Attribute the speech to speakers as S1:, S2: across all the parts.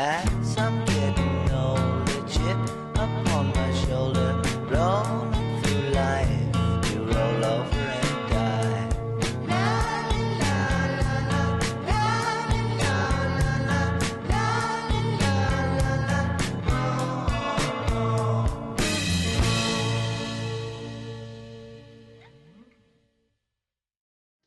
S1: As I'm getting older, chip upon my shoulder, rolling through life, you roll over and die. La la la la, la la la la, la la la la, oh.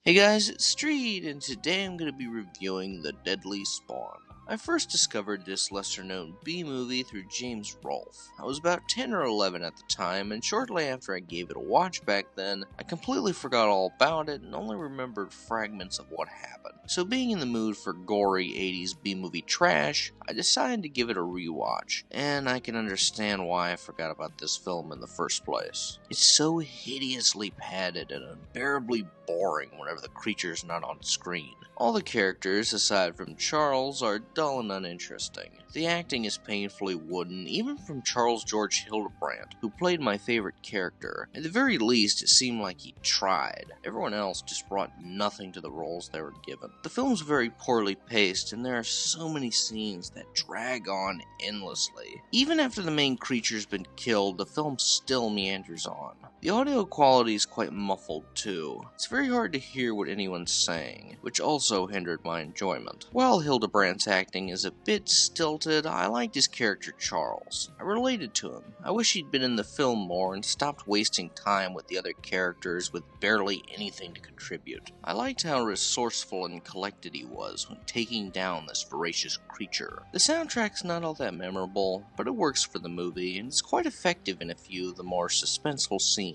S2: Hey guys, it's Streed, and today I'm going to be reviewing The Deadly Spawn. I first discovered this lesser-known B-movie through James Rolfe. I was about 10 or 11 at the time, and shortly after I gave it a watch back then, I completely forgot all about it and only remembered fragments of what happened. So being in the mood for gory 80s B-movie trash, I decided to give it a rewatch, and I can understand why I forgot about this film in the first place. It's so hideously padded and unbearably boring whenever the creature's not on screen. All the characters, aside from Charles, are dull and uninteresting. The acting is painfully wooden, even from Charles George Hildebrandt, who played my favorite character. At the very least, it seemed like he tried. Everyone else just brought nothing to the roles they were given. The film's very poorly paced, and there are so many scenes that drag on endlessly. Even after the main creature's been killed, the film still meanders on. The audio quality is quite muffled too. It's very hard to hear what anyone's saying, which also hindered my enjoyment. While Hildebrandt's acting is a bit stilted, I liked his character Charles. I related to him. I wish he'd been in the film more and stopped wasting time with the other characters with barely anything to contribute. I liked how resourceful and collected he was when taking down this voracious creature. The soundtrack's not all that memorable, but it works for the movie, and it's quite effective in a few of the more suspenseful scenes.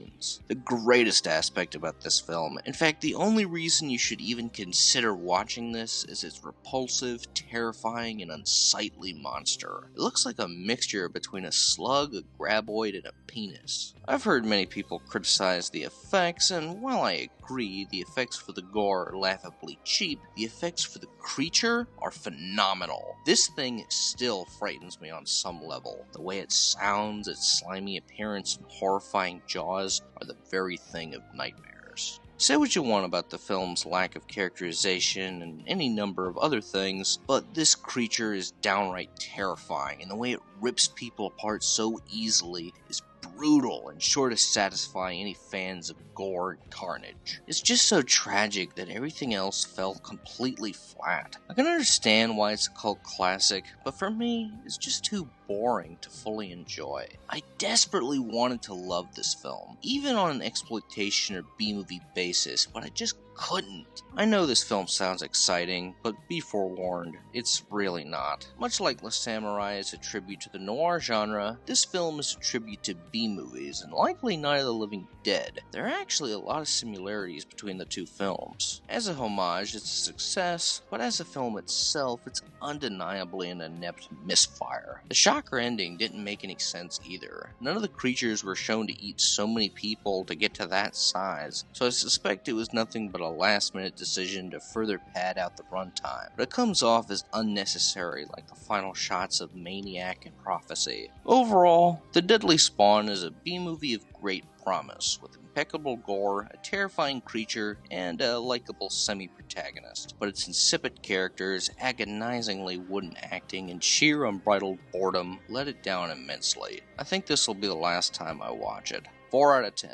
S2: The greatest aspect about this film, in fact the only reason you should even consider watching this, is its repulsive, terrifying, and unsightly monster. It looks like a mixture between a slug, a graboid, and a penis. I've heard many people criticize the effects, and while I agree the effects for the gore are laughably cheap, the effects for the creature are phenomenal. This thing still frightens me on some level. The way it sounds, its slimy appearance, and horrifying jaws are the very thing of nightmares. Say what you want about the film's lack of characterization and any number of other things, but this creature is downright terrifying, and the way it rips people apart so easily is brutal and sure to satisfy any fans of gore and carnage. It's just so tragic that everything else fell completely flat. I can understand why it's a cult classic, but for me, it's just too boring to fully enjoy. I desperately wanted to love this film, even on an exploitation or B-movie basis, but I just couldn't. I know this film sounds exciting, but be forewarned, it's really not. Much like Le Samurai is a tribute to the noir genre, this film is a tribute to B-movies, and likely Night of the Living Dead. There are actually a lot of similarities between the two films. As a homage, it's a success, but as a film itself, it's undeniably an inept misfire. The shocker ending didn't make any sense either. None of the creatures were shown to eat so many people to get to that size, so I suspect it was nothing but a last-minute decision to further pad out the runtime, but it comes off as unnecessary like the final shots of Maniac and Prophecy. Overall, The Deadly Spawn is a B-movie of great promise, with impeccable gore, a terrifying creature, and a likable semi-protagonist. But its insipid characters, agonizingly wooden acting, and sheer unbridled boredom let it down immensely. I think this will be the last time I watch it. 4 out of 10.